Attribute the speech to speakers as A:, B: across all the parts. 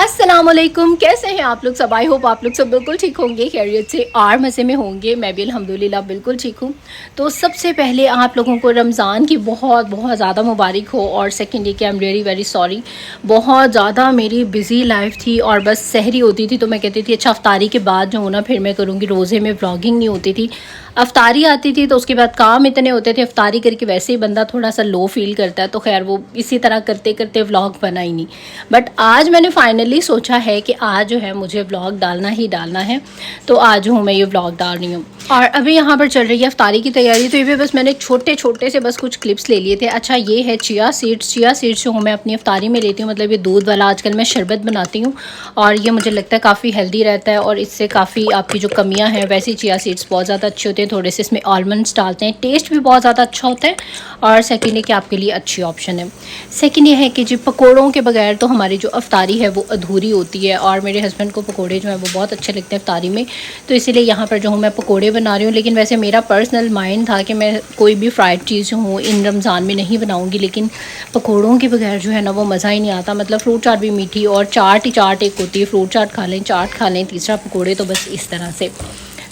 A: अस्सलामुअलैकुम, कैसे हैं आप लोग सब। आई होप आप लोग सब बिल्कुल ठीक होंगे, खैरियत से और मज़े में होंगे। मैं भी अल्हम्दुलिल्लाह बिल्कुल ठीक हूँ। तो सबसे पहले आप लोगों को रमज़ान की बहुत बहुत ज़्यादा मुबारक हो। और सेकेंडली कि I am really very sorry, बहुत ज़्यादा मेरी बिज़ी लाइफ थी और बस सहरी होती थी तो मैं कहती थी अच्छा अफ्तारी के बाद जो हो ना फिर मैं करूँगी। रोज़े में व्लॉगिंग नहीं होती थी, अफ्तारी आती थी तो उसके बाद काम इतने होते थे। अफ्तारी करके वैसे ही बंदा थोड़ा सा लो फील करता है, तो खैर वो इसी तरह करते करते व्लॉग बना ही नहीं। बट आज मैंने फाइनली सोचा है कि आज जो है मुझे व्लॉग डालना ही डालना है, तो आज हूँ मैं ये व्लॉग डाल रही हूँ। और अभी यहाँ पर चल रही है अफ्तारी की तैयारी। तो ये भी बस मैंने छोटे छोटे से बस कुछ क्लिप्स ले लिए थे। अच्छा ये है चिया सीड्स। चिया सीड्स जो हूँ मैं अपनी अफ्तारी में लेती हूँ, मतलब ये दूध वाला आजकल मैं शरबत बनाती हूँ और ये मुझे लगता है काफ़ी हेल्दी रहता है और इससे काफ़ी आपकी जो कमियाँ हैं वैसे चिया सीड्स बहुत ज़्यादा अच्छे होते हैं। थोड़े से इसमें आलमंड्स डालते हैं, टेस्ट भी बहुत ज़्यादा अच्छा होता है। और सेकेंड है कि आपके लिए अच्छी ऑप्शन है। सेकेंड ये है कि जी पकौड़ों के बगैर तो हमारी जो अफ्तारी है वो अधूरी होती है। और मेरे हस्बैंड को पकोड़े जो हैं वो बहुत अच्छे लगते हैं अफ्तारी में, तो इसीलिए यहाँ पर जो हूँ मैं पकोड़े बना रही हूँ। लेकिन वैसे मेरा पर्सनल माइंड था कि मैं कोई भी फ्राइड चीज़ जो हूँ इन रमज़ान में नहीं बनाऊँगी, लेकिन पकोड़ों के बगैर जो है ना वो मज़ा ही नहीं आता। मतलब फ्रूट चाट भी मीठी और चाट ही चाट एक होती है, फ्रूट चाट खा लें, चाट खा लें, तीसरा पकोड़े, तो बस इस तरह से।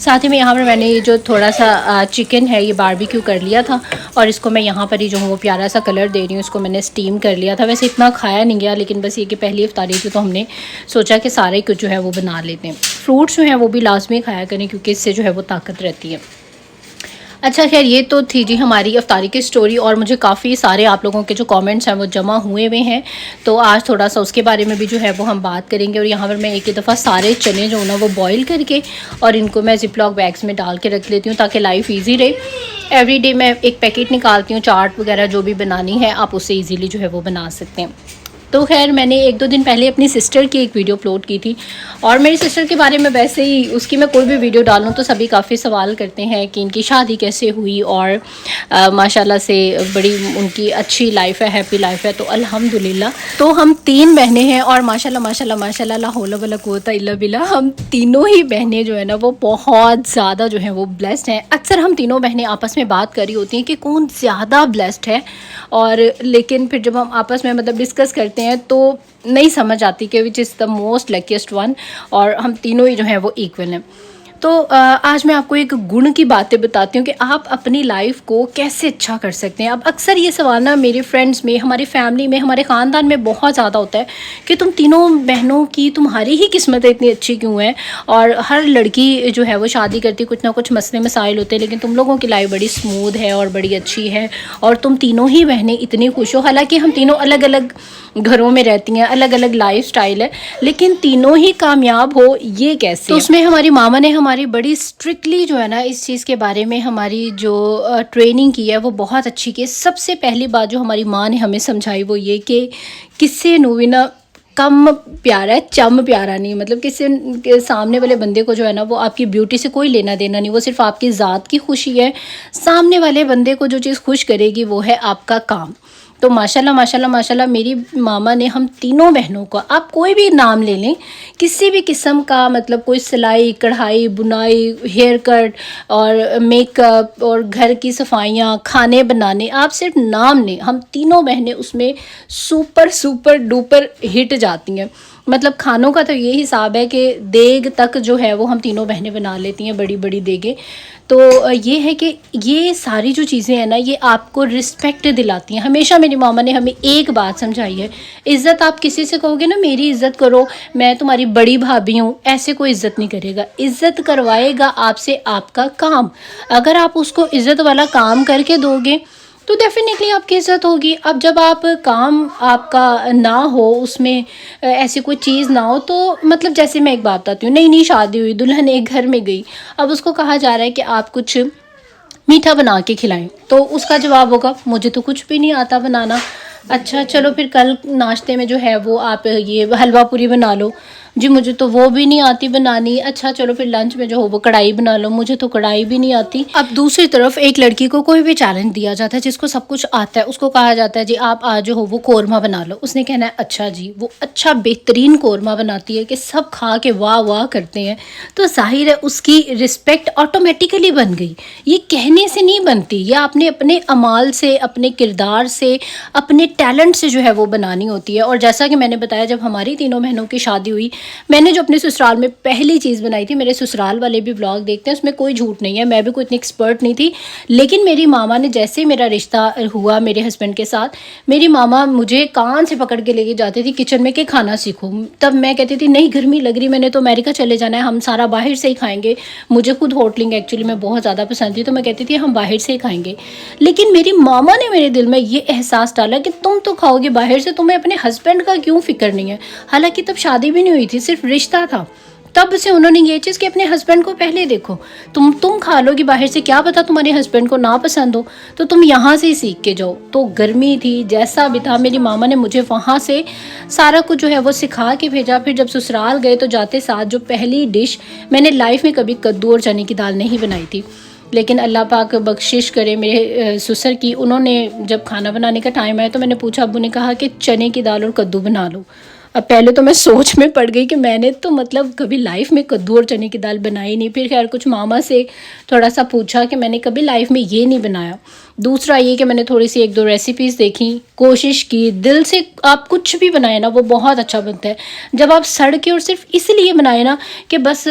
A: साथ ही में यहाँ पर मैंने ये जो थोड़ा सा चिकन है ये बारबेक्यू कर लिया था और इसको मैं यहाँ पर ही जो हूँ वो प्यारा सा कलर दे रही हूँ। इसको मैंने स्टीम कर लिया था, वैसे इतना खाया नहीं गया, लेकिन बस ये कि पहली इफ्तारी थी तो हमने सोचा कि सारे कुछ जो है वो बना लेते हैं। फ्रूट्स जो हैं वो भी लाजमी खाया करें क्योंकि इससे जो है वो ताकत रहती है। अच्छा खैर ये तो थी जी हमारी अफ्तारी की स्टोरी। और मुझे काफ़ी सारे आप लोगों के जो कमेंट्स हैं वो जमा हुए हैं, तो आज थोड़ा सा उसके बारे में भी जो है वो हम बात करेंगे। और यहाँ पर मैं एक ही दफ़ा सारे चने जो ना वो बॉईल करके और इनको मैं जिपलॉक बैग्स में डाल के रख लेती हूँ ताकि लाइफ ईजी रहे। एवरीडे मैं एक पैकेट निकालती हूँ, चाट वगैरह जो भी बनानी है आप उससे ईज़िली जो है वो बना सकते हैं। तो खैर मैंने एक दो दिन पहले अपनी सिस्टर की एक वीडियो अपलोड की थी और मेरी सिस्टर के बारे में वैसे ही उसकी मैं कोई भी वीडियो डालूँ तो सभी काफ़ी सवाल करते हैं कि इनकी शादी कैसे हुई। और माशाल्लाह से बड़ी उनकी अच्छी लाइफ है, हैप्पी लाइफ है, तो अल्हम्दुलिल्लाह। तो हम 3 बहनें हैं और माशाल्लाह माशाल्लाह माशाल्लाह ला हौला वला कुव्वता इल्ला बिल्लाह, हम तीनों ही बहनें जो है ना वो बहुत ज़्यादा जो है वो ब्लेस्ड हैं। अक्सर हम तीनों बहनें आपस में बात कर रही होती हैं कि कौन ज़्यादा ब्लेस्ड है, और लेकिन फिर जब हम आपस में मतलब डिस्कस करते हैं तो नहीं समझ आती कि which is the most luckiest one, और हम तीनों ही जो हैं वो इक्वल हैं। तो आज मैं आपको एक गुण की बातें बताती हूँ कि आप अपनी लाइफ को कैसे अच्छा कर सकते हैं। अब अक्सर ये सवाल ना मेरे फ्रेंड्स में, हमारी फैमिली में, हमारे ख़ानदान में बहुत ज़्यादा होता है कि तुम तीनों बहनों की तुम्हारी ही किस्मत इतनी अच्छी क्यों है। और हर लड़की जो है वो शादी करती कुछ ना कुछ मसले मसाइल होते हैं, लेकिन तुम लोगों की लाइफ बड़ी स्मूथ है और बड़ी अच्छी है और तुम तीनों ही बहनें इतनी खुश हो। हालांकि हम तीनों अलग अलग घरों में रहती हैं, अलग अलग लाइफ स्टाइल है, लेकिन तीनों ही कामयाब हो ये कैसे। तो उसमें हमारी मामा ने हमारी बड़ी स्ट्रिक्टली जो है ना इस चीज़ के बारे में हमारी जो ट्रेनिंग की है वो बहुत अच्छी की। सबसे पहली बात जो हमारी माँ ने हमें समझाई वो ये कि किससे भी ना कम प्यारा है, चम प्यारा नहीं। मतलब किसी के सामने वाले बंदे को जो है ना वो आपकी ब्यूटी से कोई लेना देना नहीं, वो सिर्फ आपकी ज़ात की खुशी है। सामने वाले बंदे को जो चीज़ खुश करेगी वो है आपका काम। तो माशाल्लाह माशाल्लाह माशाल्लाह मेरी मामा ने हम तीनों बहनों को, आप कोई भी नाम ले लें, किसी भी किस्म का, मतलब कोई सिलाई कढ़ाई बुनाई, हेयर कट और मेकअप और घर की सफाइयाँ, खाने बनाने, आप सिर्फ नाम लें, हम तीनों बहनें उसमें सुपर सुपर डुपर हिट जाती हैं। मतलब खानों का तो ये हिसाब है कि देग तक जो है वो हम तीनों बहनें बना लेती हैं, बड़ी बड़ी देगें। तो ये है कि ये सारी जो चीज़ें हैं ना ये आपको रिस्पेक्ट दिलाती हैं। हमेशा मेरी मामा ने हमें एक बात समझाई है, इज़्ज़त आप किसी से कहोगे ना मेरी इज़्ज़त करो, मैं तुम्हारी बड़ी भाभी हूँ, ऐसे कोई इज़्ज़त नहीं करेगा। इज़्ज़त करवाएगा आपसे आपका काम। अगर आप उसको इज़्ज़त वाला काम करके दोगे तो डेफिनेटली आपकी इज़्ज़त होगी। अब जब आप काम आपका ना हो, उसमें ऐसी कोई चीज़ ना हो, तो मतलब जैसे मैं एक बात बताती हूँ, नई नई शादी हुई, दुल्हन एक घर में गई, अब उसको कहा जा रहा है कि आप कुछ मीठा बना के खिलाएं, तो उसका जवाब होगा मुझे तो कुछ भी नहीं आता बनाना। अच्छा चलो फिर कल नाश्ते में जो है वो आप ये हलवा पूरी बना लो। जी मुझे तो वो भी नहीं आती बनानी। अच्छा चलो फिर लंच में जो हो वो कढ़ाई बना लो, मुझे तो कढ़ाई भी नहीं आती। अब दूसरी तरफ एक लड़की को कोई भी चैलेंज दिया जाता है जिसको सब कुछ आता है, उसको कहा जाता है जी आप आज जो हो वो कोरमा बना लो। उसने कहना है अच्छा जी, वो अच्छा बेहतरीन कोरमा बनाती है कि सब खा के वाह वाह करते हैं, तो जाहिर है उसकी रिस्पेक्ट ऑटोमेटिकली बन गई। ये कहने से नहीं बनती, ये आपने अपने अमाल से, अपने किरदार से, अपने टैलेंट से जो है वो बनानी होती है। और जैसा कि मैंने बताया जब हमारी तीनों बहनों की शादी हुई, मैंने जो अपने ससुराल में पहली चीज़ बनाई थी, मेरे ससुराल वाले भी ब्लॉग देखते हैं, उसमें कोई झूठ नहीं है, मैं भी कोई इतनी एक्सपर्ट नहीं थी, लेकिन मेरी मामा ने जैसे मेरा रिश्ता हुआ मेरे हस्बैंड के साथ, मेरी मामा मुझे कान से पकड़ के लेके जाती थी किचन में कि खाना सीखो। तब मैं कहती थी नहीं गर्मी लग रही, मैंने तो अमेरिका चले जाना है, हम सारा बाहर से ही खाएंगे। मुझे खुद होटलिंग एक्चुअली में बहुत ज़्यादा पसंद थी, तो मैं कहती थी हम बाहर से ही खाएंगे। लेकिन मेरी मामा ने मेरे दिल में ये एहसास डाला कि तुम तो खाओगे बाहर से, तुम्हें अपने हस्बैंड का क्यों फिक्र नहीं है। हालांकि तब शादी भी नहीं हुई थी, सिर्फ रिश्ता था। तब से उन्होंने ये चीज़ कि अपने हस्बैंड को पहले देखो, तुम खा लोगी बाहर से, क्या पता तुम्हारे हस्बैंड को ना पसंद हो, तो तुम यहाँ से ही सीख के जाओ। तो गर्मी थी जैसा भी था, मेरी मामा ने मुझे वहाँ से सारा कुछ जो है वो सिखा के भेजा। फिर जब ससुराल गए तो जाते साथ जो पहली डिश, मैंने लाइफ में कभी कद्दू और चने की दाल नहीं बनाई थी, लेकिन अल्लाह पाक बख्शिश करे मेरे ससुर की, उन्होंने जब खाना बनाने का टाइम आया तो मैंने पूछा, अब्बू ने कहा कि चने की दाल और कद्दू बना लो। अब पहले तो मैं सोच में पड़ गई कि मैंने तो मतलब कभी लाइफ में कद्दू और चने की दाल बनाई नहीं। फिर खैर कुछ मामा से थोड़ा सा पूछा कि मैंने कभी लाइफ में ये नहीं बनाया। दूसरा ये कि मैंने थोड़ी सी एक दो रेसिपीज़ देखी, कोशिश की, दिल से आप कुछ भी बनाए ना वो बहुत अच्छा बनता है। जब आप सड़ के और सिर्फ इसलिए बनाए ना कि बस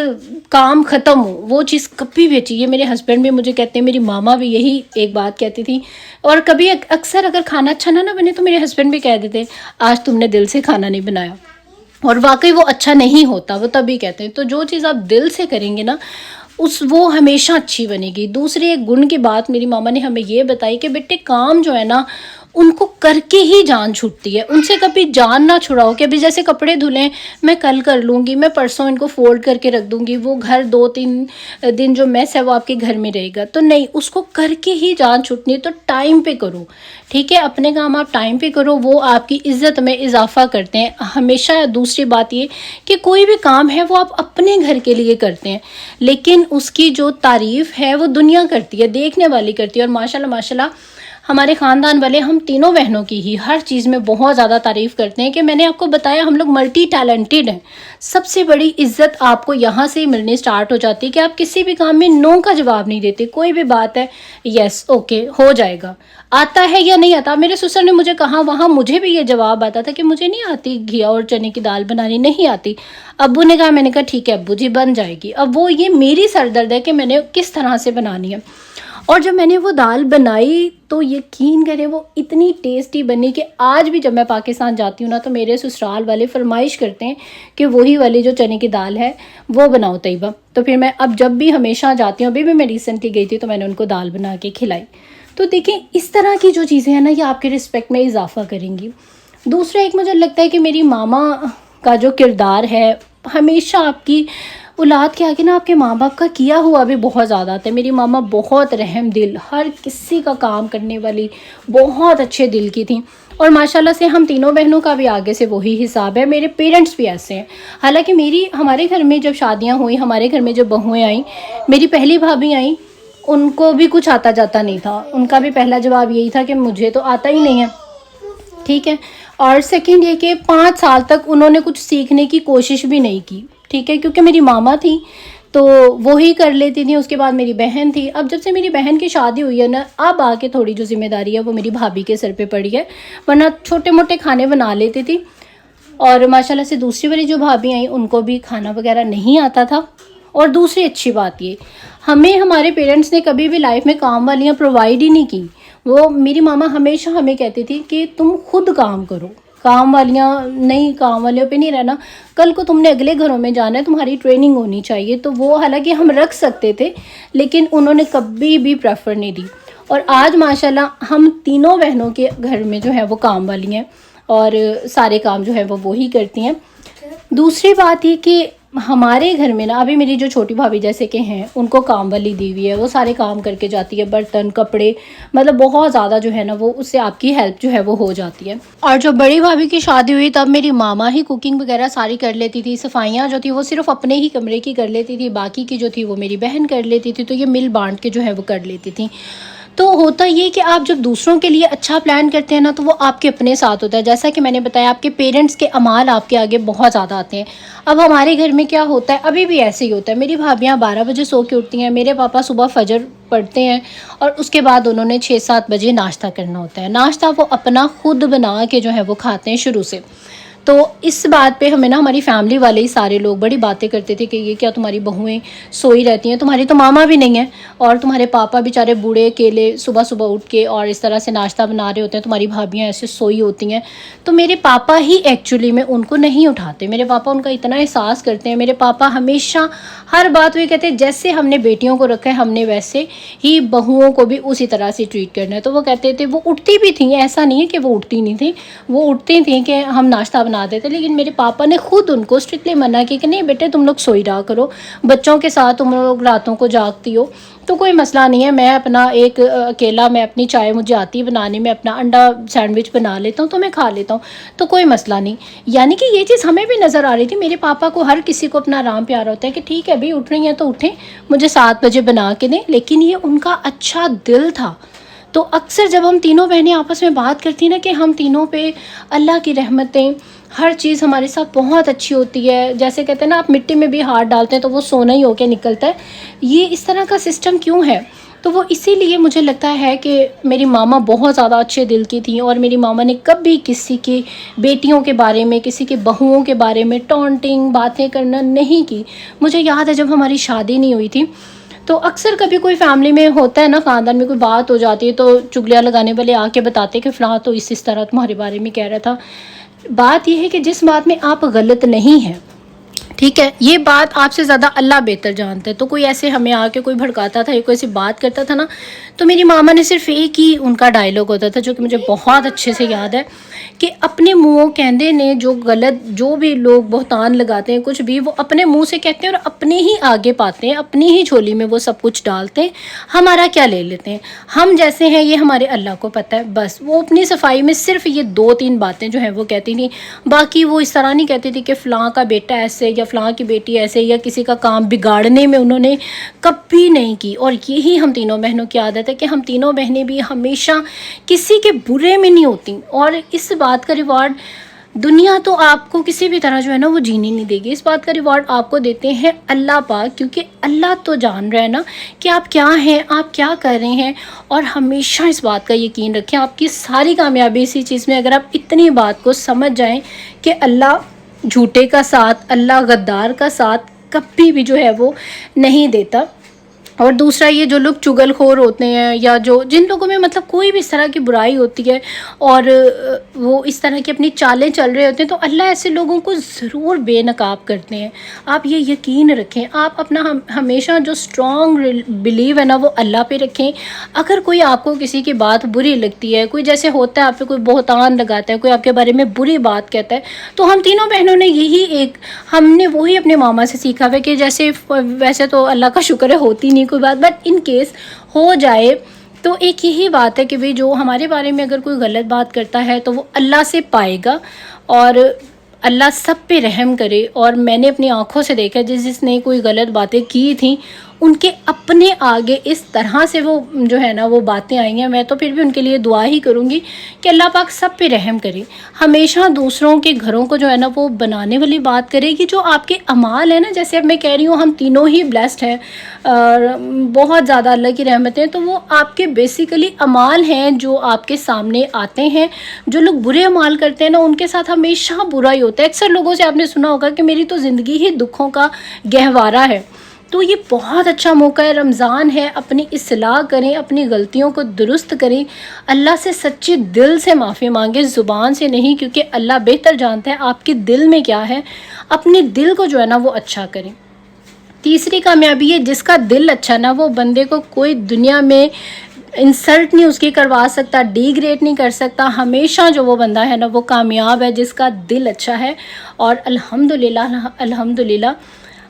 A: काम ख़त्म हो, वो चीज़ कभी भी अच्छी। ये मेरे हस्बैंड भी मुझे कहते हैं, मेरी मामा भी यही एक बात कहती थी। और कभी अक्सर अगर खाना अच्छा ना बने तो मेरे हस्बैंड भी कह देते आज तुमने दिल से खाना नहीं बनाया, और वाकई वो अच्छा नहीं होता, वो तभी कहते हैं। तो जो चीज़ आप दिल से करेंगे ना वो हमेशा अच्छी बनेगी। दूसरे एक गुण की बात मेरी मामा ने हमें ये बताई कि बेटे काम जो है ना उनको करके ही जान छूटती है, उनसे कभी जान ना छुड़ाओ कि अभी जैसे कपड़े धुलें मैं कल कर लूँगी, मैं परसों इनको फोल्ड करके रख दूँगी, वो घर 2-3 दिन जो मैस है वो आपके घर में रहेगा, तो नहीं, उसको करके ही जान छूटनी है। तो टाइम पे करो, ठीक है, अपने काम आप टाइम पे करो, वो आपकी इज़्ज़त में इजाफा करते हैं हमेशा। दूसरी बात ये कि कोई भी काम है वो आप अपने घर के लिए करते हैं, लेकिन उसकी जो तारीफ़ है वो दुनिया करती है, देखने वाली करती है। और माशाल्लाह माशाल्लाह हमारे ख़ानदान वाले हम तीनों बहनों की ही हर चीज़ में बहुत ज़्यादा तारीफ़ करते हैं कि मैंने आपको बताया हम लोग मल्टी टैलेंटेड हैं। सबसे बड़ी इज़्ज़त आपको यहाँ से ही मिलनी स्टार्ट हो जाती है कि आप किसी भी काम में नो का जवाब नहीं देते। कोई भी बात है यस ओके हो जाएगा, आता है या नहीं आता। मेरे ससुर ने मुझे कहा, वहाँ मुझे भी ये जवाब आता था कि मुझे नहीं आती घिया और चने की दाल बनानी, नहीं आती। अब्बू ने कहा, मैंने कहा ठीक है अब्बू जी बन जाएगी। अब वो ये मेरी सरदर्द है कि मैंने किस तरह से बनानी है। और जब मैंने वो दाल बनाई तो यकीन करें वो इतनी टेस्टी बनी कि आज भी जब मैं पाकिस्तान जाती हूँ ना तो मेरे ससुराल वाले फरमाइश करते हैं कि वही वाली जो चने की दाल है वो बनाओ तैयबा। तो फिर मैं अब जब भी हमेशा जाती हूँ, अभी भी मैं रिसेंटली गई थी तो मैंने उनको दाल बना के खिलाई। तो देखिए इस तरह की जो चीज़ें हैं ना ये आपके रिस्पेक्ट में इजाफा करेंगी। दूसरा एक मुझे लगता है कि मेरी मामा का जो किरदार है हमेशा आपकी औलाद के आगे ना आपके माँ बाप का किया हुआ भी बहुत ज़्यादा आता है। मेरी मामा बहुत रहम दिल, हर किसी का काम करने वाली, बहुत अच्छे दिल की थी। और माशाल्लाह से हम तीनों बहनों का भी आगे से वही हिसाब है। मेरे पेरेंट्स भी ऐसे हैं। हालांकि हमारे घर में जब शादियां हुई, हमारे घर में जब बहुएँ आई, मेरी पहली भाभी आई, उनको भी कुछ आता जाता नहीं था। उनका भी पहला जवाब यही था कि मुझे तो आता ही नहीं है, ठीक है। और सेकंड ये कि 5 साल तक उन्होंने कुछ सीखने की कोशिश भी नहीं की, ठीक है, क्योंकि मेरी मामा थी तो वो ही कर लेती थी। उसके बाद मेरी बहन थी। अब जब से मेरी बहन की शादी हुई है ना, अब आके थोड़ी जो जिम्मेदारी है वो मेरी भाभी के सर पे पड़ी है, वरना छोटे मोटे खाने बना लेती थी। और माशाल्लाह से दूसरी वाली जो भाभी आई उनको भी खाना वगैरह नहीं आता था। और दूसरी अच्छी बात ये, हमें हमारे पेरेंट्स ने कभी भी लाइफ में काम वालियाँ प्रोवाइड ही नहीं की। वो मेरी मामा हमेशा हमें कहती थी कि तुम खुद काम करो, काम वालियों पे नहीं रहना, कल को तुमने अगले घरों में जाना है, तुम्हारी ट्रेनिंग होनी चाहिए। तो वो हालांकि हम रख सकते थे लेकिन उन्होंने कभी भी प्रेफर नहीं दी। और आज माशाल्लाह हम तीनों बहनों के घर में जो है वो काम वाली हैं और सारे काम जो है वो ही करती हैं। दूसरी बात ये कि हमारे घर में ना अभी मेरी जो छोटी भाभी जैसे के हैं, उनको काम वाली दी हुई है, वो सारे काम करके जाती है, बर्तन कपड़े, मतलब बहुत ज़्यादा जो है ना वो उससे आपकी हेल्प जो है वो हो जाती है। और जो बड़ी भाभी की शादी हुई तब मेरी मामा ही कुकिंग वगैरह सारी कर लेती थी, सफाइयाँ जो थी वो सिर्फ अपने ही कमरे की कर लेती थी, बाकी की जो थी वो मेरी बहन कर लेती थी, तो ये मिल बांट के जो है वो कर लेती थी। तो होता ये कि आप जब दूसरों के लिए अच्छा प्लान करते हैं ना, तो वो आपके अपने साथ होता है। जैसा कि मैंने बताया, आपके पेरेंट्स के अमाल आपके आगे बहुत ज़्यादा आते हैं। अब हमारे घर में क्या होता है, अभी भी ऐसे ही होता है, मेरी भाभियाँ 12 बजे सो के उठती हैं, मेरे पापा सुबह फजर पढ़ते हैं और उसके बाद उन्होंने 6-7 बजे नाश्ता करना होता है। नाश्ता वो अपना खुद बना के जो है वो खाते हैं शुरू से। तो इस बात पे हमें ना हमारी फैमिली वाले ही सारे लोग बड़ी बातें करते थे कि ये क्या तुम्हारी बहुएं सोई रहती हैं, तुम्हारी तो मामा भी नहीं है, और तुम्हारे पापा बेचारे बूढ़े अकेले सुबह सुबह उठ के और इस तरह से नाश्ता बना रहे होते हैं, तुम्हारी भाभियाँ ऐसे सोई होती हैं। तो मेरे पापा ही एक्चुअली में उनको नहीं उठाते, मेरे पापा उनका इतना एहसास करते हैं। मेरे पापा हमेशा हर बात वो कहते हैं जैसे हमने बेटियों को रखा है हमने वैसे ही बहुओं को भी उसी तरह से ट्रीट करना है। तो वो कहते थे, वो उठती भी थी, ऐसा नहीं है कि वो उठती नहीं थी, वो उठती थी कि हम नाश्ता बना देते, लेकिन मेरे पापा ने खुद उनको स्ट्रिक्टली मना किया कि नहीं बेटे तुम लोग सोई रहा करो, बच्चों के साथ तुम लोग रातों को जागती हो तो कोई मसला नहीं है, मैं अपना एक अकेला मैं अपनी चाय मुझे आती है बनाने में, अपना अंडा सैंडविच बना लेता हूँ तो मैं खा लेता हूँ, तो कोई मसला नहीं। यानी कि ये चीज़ हमें भी नज़र आ रही थी। मेरे पापा को हर किसी को अपना आराम प्यारा होता है कि ठीक है भाई उठ रही हैं तो उठें, मुझे 7 बजे बना के दें, लेकिन ये उनका अच्छा दिल था। तो अक्सर जब हम तीनों बहनें आपस में बात करती ना कि हम तीनों पे अल्लाह की रहमतें, हर चीज़ हमारे साथ बहुत अच्छी होती है, जैसे कहते हैं ना आप मिट्टी में भी हाथ डालते हैं तो वो सोना ही होके निकलता है, ये इस तरह का सिस्टम क्यों है? तो वो इसीलिए मुझे लगता है कि मेरी मामा बहुत ज़्यादा अच्छे दिल की थी, और मेरी मामा ने कभी किसी की बेटियों के बारे में, किसी की बहुओं के बारे में टॉन्टिंग बातें करना नहीं की। मुझे याद है जब हमारी शादी नहीं हुई थी तो अक्सर कभी कोई फैमिली में होता है ना, ख़ानदान में कोई बात हो जाती है तो चुगलियाँ लगाने वाले आके बताते कि फ़लाँ तो इस तरह तुम्हारे बारे में कह रहा था। बात यह है कि जिस बात में आप गलत नहीं हैं, ठीक है, ये बात आपसे ज़्यादा अल्लाह बेहतर जानता है। तो कोई ऐसे हमें आके कोई भड़काता था या कोई ऐसी बात करता था ना, तो मेरी मामा ने सिर्फ एक ही उनका डायलॉग होता था जो कि मुझे बहुत अच्छे से याद है कि अपने मुँहों कहंदे ने जो गलत, जो भी लोग बहतान लगाते हैं कुछ भी, वो अपने मुंह से कहते हैं और अपने ही आगे पाते हैं, अपनी ही झोली में वो सब कुछ डालते हैं, हमारा क्या ले लेते हैं, हम जैसे हैं ये हमारे अल्लाह को पता है। बस वो अपनी सफाई में सिर्फ ये 2-3 बातें जो हैं वो कहती थी, बाकी वो इस तरह नहीं कहती थी कि फ़लाँ का बेटा ऐसे या फ़लाँ की बेटी ऐसे, या किसी का काम बिगाड़ने में उन्होंने कभी नहीं की। और यही हम तीनों बहनों की आदत है कि हम तीनों बहनें भी हमेशा किसी के बुरे में नहीं होती, और इस बात का रिवॉर्ड दुनिया तो आपको किसी भी तरह जो है ना वो जीनी नहीं देगी, इस बात का रिवॉर्ड आपको देते हैं अल्लाह पाक, क्योंकि अल्लाह तो जान रहा है ना कि आप क्या हैं, आप क्या कर रहे हैं। और हमेशा इस बात का यकीन रखें, आपकी सारी कामयाबी इसी चीज़ में, अगर आप इतनी बात को समझ जाएं कि अल्लाह झूठे का साथ, अल्लाह गद्दार का साथ कभी भी जो है वो नहीं देता। और दूसरा ये जो लोग चुगलखोर होते हैं या जो जिन लोगों में मतलब कोई भी इस तरह की बुराई होती है और वो इस तरह की अपनी चालें चल रहे होते हैं, तो अल्लाह ऐसे लोगों को ज़रूर बेनकाब करते हैं। आप ये यकीन रखें, आप अपना हमेशा जो स्ट्रॉन्ग बिलीव है ना वो अल्लाह पे रखें। अगर कोई आपको किसी की बात बुरी लगती है, कोई जैसे होता है आप पे कोई बहतान लगाता है, कोई आपके बारे में बुरी बात कहता है, तो हम तीनों बहनों ने हमने वही अपने मामा से सीखा हुआ कि जैसे वैसे तो अल्लाह का शुक्र है होती नहीं कोई बात, बट इन केस हो जाए तो एक यही बात है कि भाई जो हमारे बारे में अगर कोई गलत बात करता है तो वो अल्लाह से पाएगा, और अल्लाह सब पे रहम करे। और मैंने अपनी आंखों से देखा जिसने कोई गलत बातें की थी उनके अपने आगे इस तरह से वो जो है ना वो बातें आई हैं, मैं तो फिर भी उनके लिए दुआ ही करूँगी कि अल्लाह पाक सब पे रहम करे। हमेशा दूसरों के घरों को जो है ना वो बनाने वाली बात करेगी, जो आपके अमाल है ना, जैसे अब मैं कह रही हूँ हम तीनों ही ब्लेस्ड हैं और बहुत ज़्यादा अल्लाह की रहमत है, तो वो आपके बेसिकली अमाल हैं जो आपके सामने आते हैं। जो लोग बुरे अमाल करते हैं ना उनके साथ हमेशा बुरा ही होता है। अक्सर लोगों से आपने सुना होगा कि मेरी तो ज़िंदगी ही दुखों का गहवारा है। तो ये बहुत अच्छा मौका है, रमज़ान है, अपनी इस्लाह करें, अपनी गलतियों को दुरुस्त करें, अल्लाह से सच्चे दिल से माफ़ी मांगें, ज़ुबान से नहीं, क्योंकि अल्लाह बेहतर जानता है आपके दिल में क्या है। अपने दिल को जो है ना वो अच्छा करें। तीसरी कामयाबी है, जिसका दिल अच्छा ना वो बंदे को कोई दुनिया में इंसल्ट नहीं उसकी करवा सकता, डिग्रेड नहीं कर सकता। हमेशा जो वो बंदा है ना वो कामयाब है जिसका दिल अच्छा है। और अल्हम्दुलिल्लाह अल्हम्दुलिल्लाह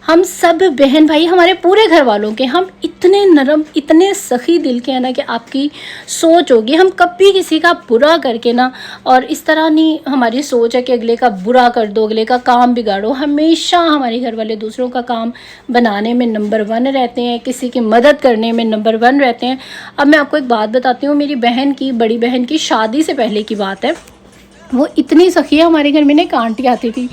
A: हम सब बहन भाई, हमारे पूरे घर वालों के, हम इतने नरम, इतने सखी दिल के हैं ना कि आपकी सोच होगी हम कभी किसी का बुरा करके ना, और इस तरह नहीं हमारी सोच है कि अगले का बुरा कर दो, अगले का काम बिगाड़ो। हमेशा हमारे घर वाले दूसरों का काम बनाने में नंबर 1 रहते हैं, किसी की मदद करने में नंबर 1 रहते हैं। अब मैं आपको एक बात बताती हूँ, मेरी बहन की, बड़ी बहन की शादी से पहले की बात है। वो इतनी सखी है, हमारे घर में ना एक आंटी आती थी।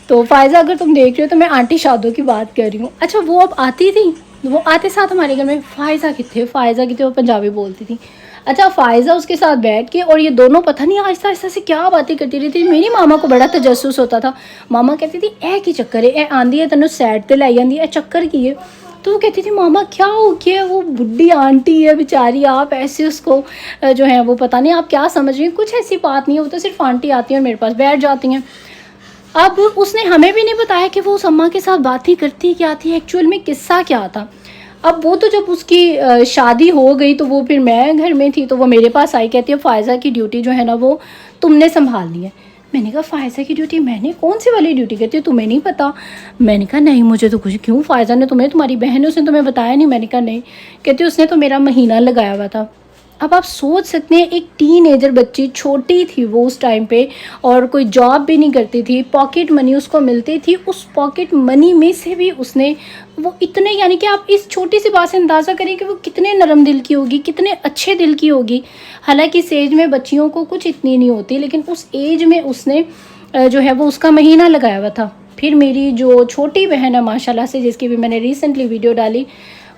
A: तो फ़ायज़ा अगर तुम देख रहे हो तो मैं आंटी शादों की बात कर रही हूँ। अच्छा, वो अब आती थी, वो आते साथ हमारे घर में फ़ायज़ा कितने वो पंजाबी बोलती थी। अच्छा, फ़ायज़ा उसके साथ बैठ के, और ये दोनों पता नहीं आहिस्ता आहिस्ता से क्या बातें करती रहती थी। मेरी मामा को बड़ा तजस्सुस होता था। मामा कहती थी ए की चक्कर है, ए आंदी है तेनों सैड ते लाई आंदी है, चक्कर की है। तो वो कहती थी मामा क्या हो गया, वो बुढ़ी आंटी है बेचारी, आप ऐसे उसको जो है वो पता नहीं आप क्या समझ रही हैं, कुछ ऐसी बात नहीं है, वो तो सिर्फ आंटी आती है और मेरे पास बैठ जाती हैं। अब उसने हमें भी नहीं बताया कि वो उस अम्मा के साथ बातें करती क्या थी, एक्चुअल में किस्सा क्या था। अब वो तो जब उसकी शादी हो गई तो वो फिर मैं घर में थी, तो वो मेरे पास आई, कहती है फ़ायज़ा की ड्यूटी जो है ना वो तुमने संभालनी है। मैंने कहा फ़ायज़ा की ड्यूटी मैंने कौन सी वाली ड्यूटी? कहती है तुम्हें नहीं पता। मैंने कहा नहीं मुझे तो कुछ, क्यों फ़ायज़ा ने तुम्हें, तुम्हारी बहन ने उसने तुम्हें बताया नहीं? मैंने कहा नहीं। कहती उसने तो मेरा महीना लगाया हुआ था। अब आप सोच सकते हैं, एक टीनेजर बच्ची, छोटी थी वो उस टाइम पे, और कोई जॉब भी नहीं करती थी, पॉकेट मनी उसको मिलती थी, उस पॉकेट मनी में से भी उसने वो इतने, यानी कि आप इस छोटी सी बात से अंदाज़ा करें कि वो कितने नरम दिल की होगी, कितने अच्छे दिल की होगी। हालांकि इस एज में बच्चियों को कुछ इतनी नहीं होती, लेकिन उस एज में उसने जो है वो उसका महीना लगाया हुआ था। फिर मेरी जो छोटी बहन है माशाल्लाह से, जिसकी भी मैंने रिसेंटली वीडियो डाली,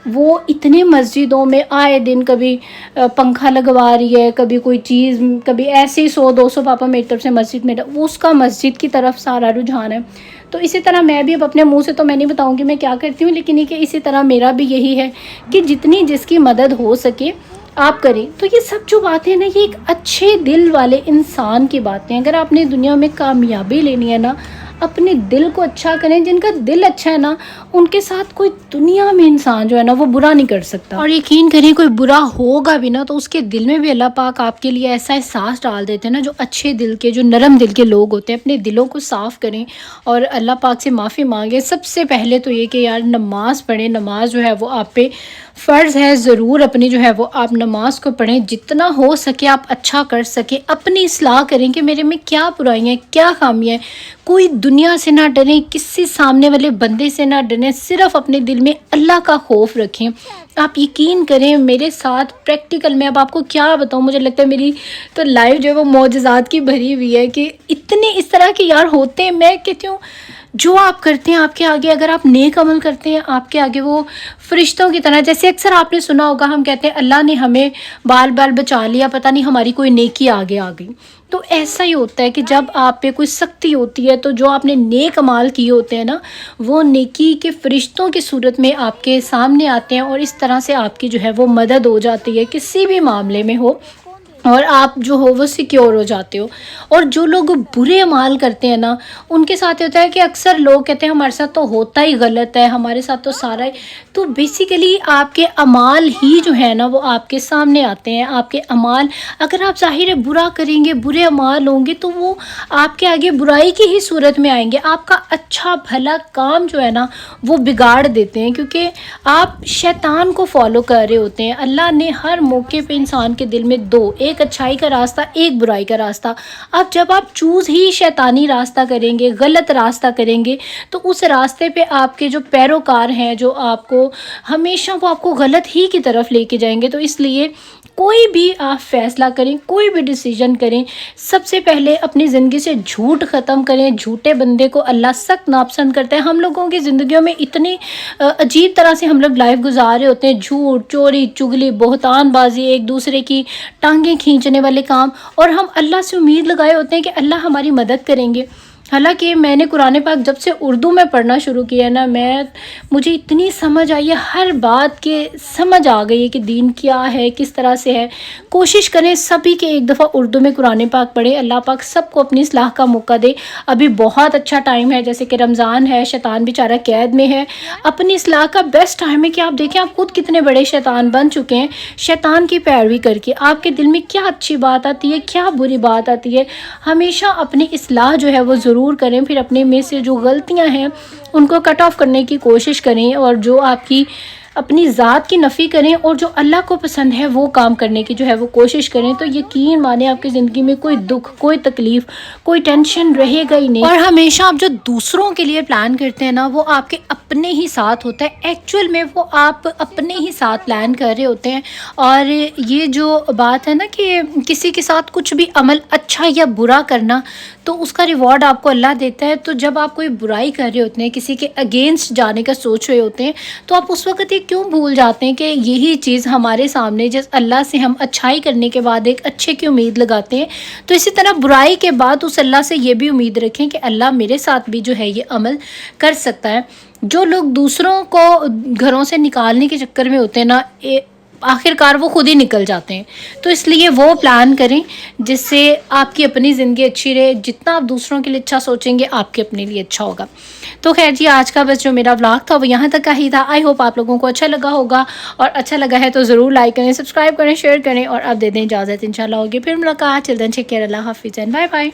A: वो इतने मस्जिदों में आए दिन, कभी पंखा लगवा रही है, कभी कोई चीज़, कभी ऐसे ही 100-200 पापा मेरी तरफ से मस्जिद में, वो उसका मस्जिद की तरफ सारा रुझान है। तो इसी तरह मैं भी अब अपने मुंह से तो मैं नहीं बताऊंगी मैं क्या करती हूँ, लेकिन ये कि इसी तरह मेरा भी यही है कि जितनी जिसकी मदद हो सके आप करें। तो ये सब जो बातें ना, ये एक अच्छे दिल वाले इंसान की बातें हैं। अगर आपने दुनिया में कामयाबी लेनी है ना, अपने दिल को अच्छा करें। जिनका दिल अच्छा है ना, उनके साथ कोई दुनिया में इंसान जो है ना वो बुरा नहीं कर सकता। और यकीन करें, कोई बुरा होगा भी ना तो उसके दिल में भी अल्लाह पाक आपके लिए ऐसा एहसास डाल देते हैं ना। जो अच्छे दिल के, जो नरम दिल के लोग होते हैं, अपने दिलों को साफ़ करें और अल्लाह पाक से माफ़ी मांगे। सबसे पहले तो ये कि यार नमाज़ पढ़ें, नमाज जो है वो आप पे फ़र्ज़ है, ज़रूर अपनी जो है वो आप नमाज को पढ़ें, जितना हो सके आप अच्छा कर सकें। अपनी इस्लाह करें कि मेरे में क्या बुराइयाँ, क्या खामियाँ हैं। कोई दुनिया से ना डरें, किसी सामने वाले बंदे से ना डरें, सिर्फ़ अपने दिल में अल्लाह का खौफ रखें। आप यकीन करें, मेरे साथ प्रैक्टिकल में अब आपको क्या बताऊँ, मुझे लगता है मेरी तो लाइफ जो है वो मौजज़ात की भरी हुई है कि इतने इस तरह के यार होते हैं। मैं कहती हूँ जो आप करते हैं आपके आगे, अगर आप नेक अमल करते हैं आपके आगे वो फरिश्तों की तरह, जैसे अक्सर आपने सुना होगा हम कहते हैं अल्लाह ने हमें बाल बाल बचा लिया, पता नहीं हमारी कोई नेकी आगे आ गई। तो ऐसा ही होता है कि जब आप पे कोई सख्ती होती है तो जो आपने नेक अमाल किए होते हैं ना, वो नेकी के फरिश्तों की सूरत में आपके सामने आते हैं, और इस तरह से आपकी जो है वो मदद हो जाती है किसी भी मामले में हो, और आप जो हो वो सिक्योर हो जाते हो। और जो लोग बुरे अमाल करते हैं ना, उनके साथ होता है कि अक्सर लोग कहते हैं हमारे साथ तो होता ही गलत है, हमारे साथ तो सारा ही, तो बेसिकली आपके अमाल ही जो है ना वो आपके सामने आते हैं। आपके अमाल, अगर आप ज़ाहिर है बुरा करेंगे, बुरे अमाल होंगे, तो वो आपके आगे बुराई की ही सूरत में आएंगे। आपका अच्छा भला काम जो है ना वो बिगाड़ देते हैं, क्योंकि आप शैतान को फॉलो कर रहे होते हैं। अल्लाह ने हर मौके पे इंसान के दिल में दो, एक अच्छाई का रास्ता, एक बुराई का रास्ता। अब जब आप चूज़ ही शैतानी रास्ता करेंगे, गलत रास्ता करेंगे, तो उस रास्ते पे आपके जो पैरोकार हैं, जो आपको हमेशा वो आपको गलत ही की तरफ लेके जाएंगे। तो इसलिए कोई भी आप फैसला करें, कोई भी डिसीजन करें, सबसे पहले अपनी ज़िंदगी से झूठ ख़त्म करें। झूठे बंदे को अल्लाह सख्त नापसंद करता है। हम लोगों की ज़िंदगियों में इतनी अजीब तरह से हम लोग लाइफ गुजार रहे होते हैं, झूठ, चोरी, चुगली, बहतानबाजी, एक दूसरे की टांगें खींचने वाले काम, और हम अल्लाह से उम्मीद लगाए होते हैं कि अल्लाह हमारी मदद करेंगे। हालाँकि मैंने कुरान पाक जब से उर्दू में पढ़ना शुरू किया ना, मुझे इतनी समझ आई है, हर बात की समझ आ गई है कि दीन क्या है, किस तरह से है। कोशिश करें सभी के एक दफ़ा उर्दू में कुरान पाक पढ़ें, अल्लाह पाक सबको अपनी इस्लाह का मौका दे। अभी बहुत अच्छा टाइम है, जैसे कि रमज़ान है, शैतान बेचारा कैद में है, अपनी इस्लाह का बेस्ट टाइम है कि आप देखें आप खुद कितने बड़े शैतान बन चुके हैं, शैतान की पैरवी करके। आपके दिल में क्या अच्छी बात आती है, क्या बुरी बात आती है, हमेशा अपनी इस्लाह जो है वो ज़रूर करें। फिर अपने में से जो गलतियां हैं उनको कट ऑफ करने की कोशिश करें, और जो आपकी अपनी ज़ात की नफ़ी करें और जो अल्लाह को पसंद है वो काम करने की जो है वो कोशिश करें। तो यकीन माने आपकी ज़िंदगी में कोई दुख, कोई तकलीफ़, कोई टेंशन रहेगा ही नहीं। और हमेशा आप जो दूसरों के लिए प्लान करते हैं ना, वो आपके अपने ही साथ होता है, एक्चुअल में वो आप अपने ही साथ प्लान कर रहे होते हैं। और ये जो बात है ना कि किसी के साथ कुछ भी अमल अच्छा या बुरा करना, तो उसका रिवॉर्ड आपको अल्लाह देता है। तो जब आप कोई बुराई कर रहे होते हैं, किसी के अगेंस्ट जाने का सोच रहे होते हैं, तो आप उस वक्त ये क्यों भूल जाते हैं कि यही चीज़ हमारे सामने, जिस अल्लाह से हम अच्छाई करने के बाद एक अच्छे की उम्मीद लगाते हैं, तो इसी तरह बुराई के बाद उस अल्लाह से ये भी उम्मीद रखें कि अल्लाह मेरे साथ भी जो है ये अमल कर सकता है। जो लोग दूसरों को घरों से निकालने के चक्कर में होते हैं ना, आखिरकार वो खुद ही निकल जाते हैं। तो इसलिए वो प्लान करें जिससे आपकी अपनी ज़िंदगी अच्छी रहे। जितना आप दूसरों के लिए अच्छा सोचेंगे, आपके अपने लिए अच्छा होगा। तो खैर जी, आज का बस जो मेरा व्लॉग था वो यहाँ तक का ही था। आई होप आप लोगों को अच्छा लगा होगा, और अच्छा लगा है तो ज़रूर लाइक करें, सब्सक्राइब करें, शेयर करें, और अब दे दें इजाज़त। इंशाल्लाह होगी फिर मुलाकात। चिल्ड्रन टेक केयर, अल्लाह हाफिज़ एंड बाय बाय।